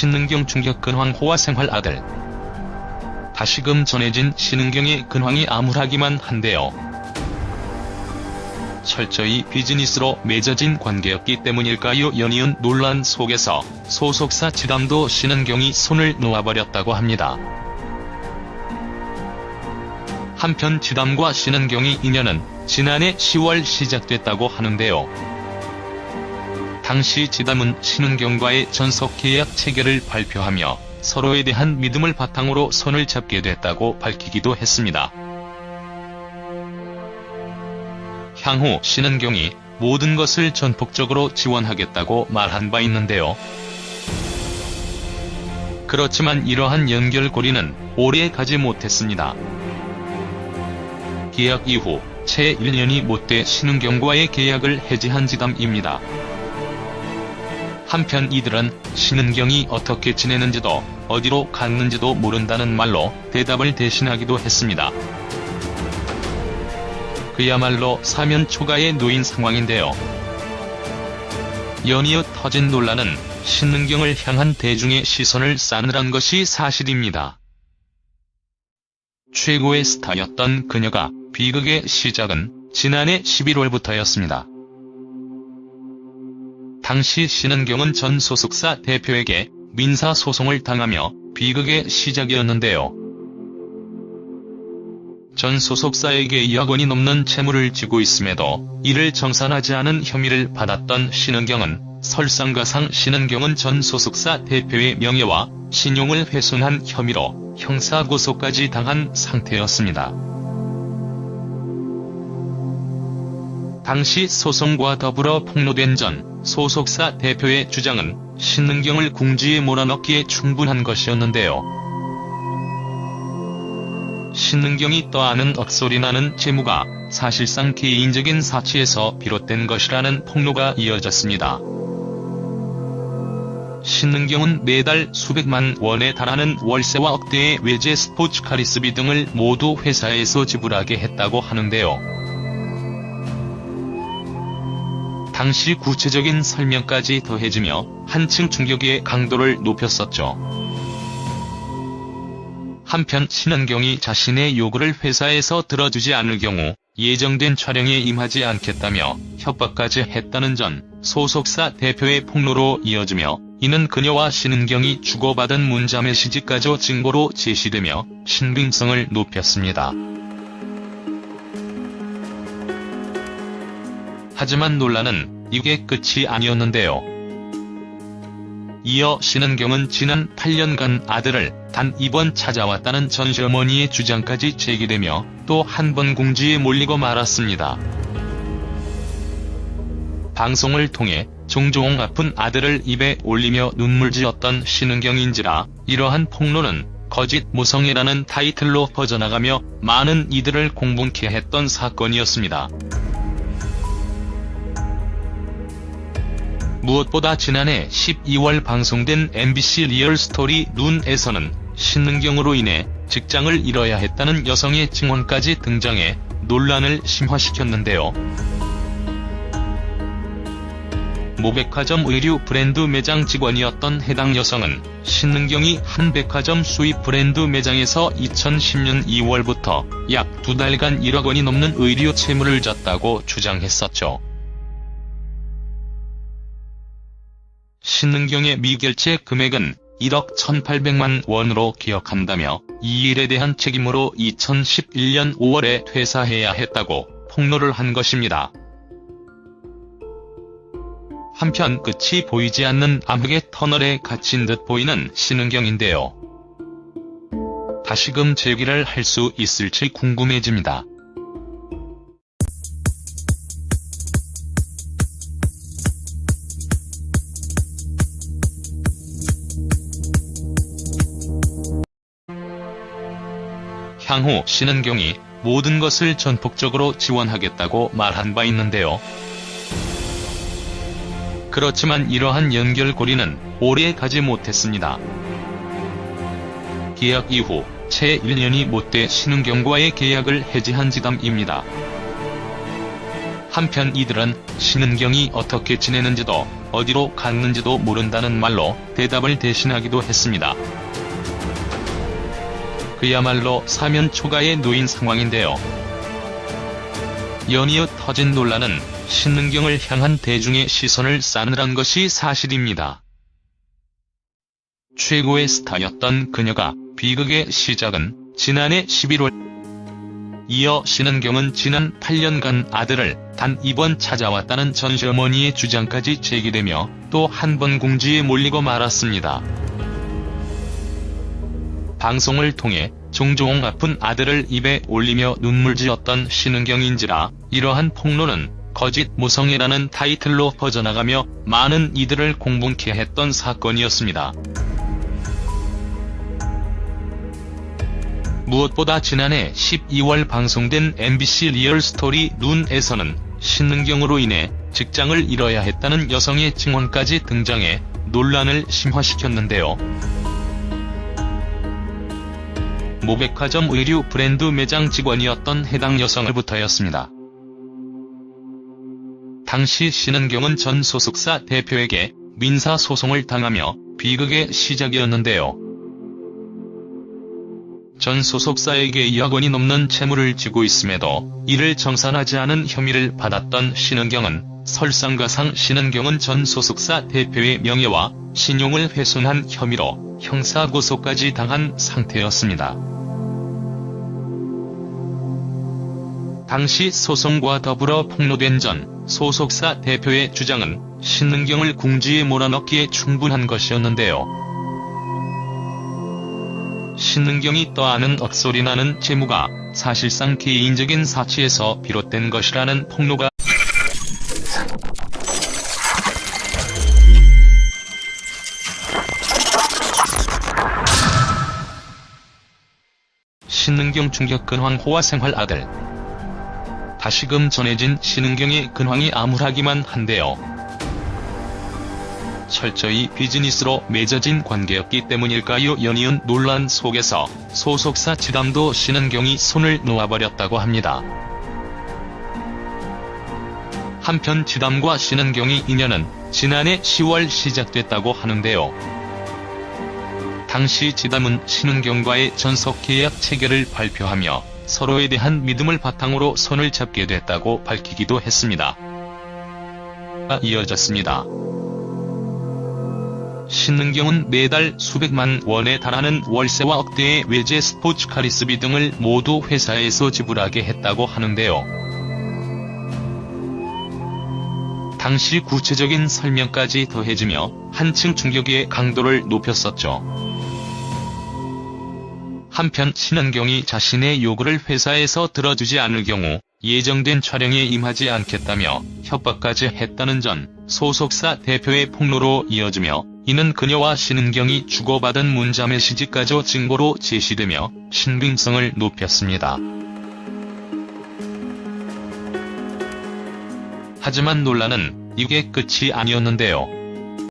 신은경 충격 근황 호화 생활 아들. 다시금 전해진 신은경의 근황이 암울하기만 한데요. 철저히 비즈니스로 맺어진 관계였기 때문일까요? 연이은 논란 속에서 소속사 지담도 신은경이 손을 놓아버렸다고 합니다. 한편 지담과 신은경의 인연은 지난해 10월 시작됐다고 하는데요. 당시 지담은 신은경과의 전속 계약 체결을 발표하며 서로에 대한 믿음을 바탕으로 손을 잡게 됐다고 밝히기도 했습니다. 향후 신은경이 모든 것을 전폭적으로 지원하겠다고 말한 바 있는데요. 그렇지만 이러한 연결고리는 오래 가지 못했습니다. 계약 이후 채 1년이 못 돼 신은경과의 계약을 해지한 지담입니다. 한편 이들은 신은경이 어떻게 지내는지도 어디로 갔는지도 모른다는 말로 대답을 대신하기도 했습니다. 그야말로 사면 초가에 놓인 상황인데요. 연이어 터진 논란은 신은경을 향한 대중의 시선을 싸늘한 것이 사실입니다. 최고의 스타였던 그녀가 비극의 시작은 지난해 11월부터였습니다. 당시 신은경은 전 소속사 대표에게 민사소송을 당하며 비극의 시작이었는데요. 전 소속사에게 2억 원이 넘는 채무를 지고 있음에도 이를 정산하지 않은 혐의를 받았던 신은경은 설상가상 신은경은 전 소속사 대표의 명예와 신용을 훼손한 혐의로 형사고소까지 당한 상태였습니다. 당시 소송과 더불어 폭로된 전 소속사 대표의 주장은 신은경을 궁지에 몰아넣기에 충분한 것이었는데요. 신은경이 떠안은 억소리나는 채무가 사실상 개인적인 사치에서 비롯된 것이라는 폭로가 이어졌습니다. 신은경은 매달 수백만 원에 달하는 월세와 억대의 외제 스포츠카 리스비 등을 모두 회사에서 지불하게 했다고 하는데요. 당시 구체적인 설명까지 더해지며 한층 충격의 강도를 높였었죠. 한편 신은경이 자신의 요구를 회사에서 들어주지 않을 경우 예정된 촬영에 임하지 않겠다며 협박까지 했다는 전 소속사 대표의 폭로로 이어지며 이는 그녀와 신은경이 주고받은 문자 메시지까지 증거로 제시되며 신빙성을 높였습니다. 하지만 논란은 이게 끝이 아니었는데요. 이어 신은경은 지난 8년간 아들을 단 2번 찾아왔다는 전 시어머니의 주장까지 제기되며 또 한 번 궁지에 몰리고 말았습니다. 방송을 통해 종종 아픈 아들을 입에 올리며 눈물 지었던 신은경인지라 이러한 폭로는 거짓 모성애라는 타이틀로 퍼져나가며 많은 이들을 공분케 했던 사건이었습니다. 무엇보다 지난해 12월 방송된 MBC 리얼스토리 눈에서는 신은경으로 인해 직장을 잃어야 했다는 여성의 증언까지 등장해 논란을 심화시켰는데요. 모백화점 의류 브랜드 매장 직원이었던 해당 여성은 신은경이 한 백화점 수입 브랜드 매장에서 2010년 2월부터 약 2달간 1억 원이 넘는 의류 채무를 졌다고 주장했었죠. 신은경의 미결제 금액은 1억 1,800만 원으로 기억한다며 이 일에 대한 책임으로 2011년 5월에 퇴사해야 했다고 폭로를 한 것입니다. 한편 끝이 보이지 않는 암흑의 터널에 갇힌 듯 보이는 신은경인데요. 다시금 재기를 할 수 있을지 궁금해집니다. 향후 신은경이 모든 것을 전폭적으로 지원하겠다고 말한 바 있는데요. 그렇지만 이러한 연결고리는 오래 가지 못했습니다. 계약 이후 채 1년이 못 돼 신은경과의 계약을 해지한 지담입니다. 한편 이들은 신은경이 어떻게 지내는지도 어디로 갔는지도 모른다는 말로 대답을 대신하기도 했습니다. 그야말로 사면 초가에 놓인 상황인데요. 연이어 터진 논란은 신은경을 향한 대중의 시선을 싸늘한 것이 사실입니다. 최고의 스타였던 그녀가 비극의 시작은 지난해 11월. 이어 신은경은 지난 8년간 아들을 단 2번 찾아왔다는 전 시어머니의 주장까지 제기되며 또 한 번 궁지에 몰리고 말았습니다. 방송을 통해 종종 아픈 아들을 입에 올리며 눈물지었던 신은경인지라 이러한 폭로는 거짓 모성애라는 타이틀로 퍼져나가며 많은 이들을 공분케 했던 사건이었습니다. 무엇보다 지난해 12월 방송된 MBC 리얼스토리 눈에서는 신은경으로 인해 직장을 잃어야 했다는 여성의 증언까지 등장해 논란을 심화시켰는데요. 모백화점 의류 브랜드 매장 직원이었던 해당 여성으로부터였습니다. 당시 신은경은 전 소속사 대표에게 민사소송을 당하며 비극의 시작이었는데요. 전 소속사에게 2억 원이 넘는 채무를 지고 있음에도 이를 정산하지 않은 혐의를 받았던 신은경은 설상가상 신은경은 전 소속사 대표의 명예와 신용을 훼손한 혐의로 형사고소까지 당한 상태였습니다. 당시 소송과 더불어 폭로된 전 소속사 대표의 주장은 신은경을 궁지에 몰아넣기에 충분한 것이었는데요. 신은경이 떠안은 억소리나는 채무가 사실상 개인적인 사치에서 비롯된 것이라는 폭로가 신은경 충격 근황 호화 생활 아들. 다시금 전해진 신은경의 근황이 암울하기만 한데요. 철저히 비즈니스로 맺어진 관계였기 때문일까요? 연이은 논란 속에서 소속사 지담도 신은경이 손을 놓아버렸다고 합니다. 한편 지담과 신은경의 인연은 지난해 10월 시작됐다고 하는데요. 당시 지담은 신은경과의 전속계약 체결을 발표하며 서로에 대한 믿음을 바탕으로 손을 잡게 됐다고 밝히기도 했습니다. 이어졌습니다. 신은경은 매달 수백만 원에 달하는 월세와 억대의 외제 스포츠카 리스비 등을 모두 회사에서 지불하게 했다고 하는데요. 당시 구체적인 설명까지 더해지며 한층 충격의 강도를 높였었죠. 한편 신은경이 자신의 요구를 회사에서 들어주지 않을 경우 예정된 촬영에 임하지 않겠다며 협박까지 했다는 전 소속사 대표의 폭로로 이어지며 이는 그녀와 신은경이 주고받은 문자 메시지까지 증거로 제시되며 신빙성을 높였습니다. 하지만 논란은 이게 끝이 아니었는데요.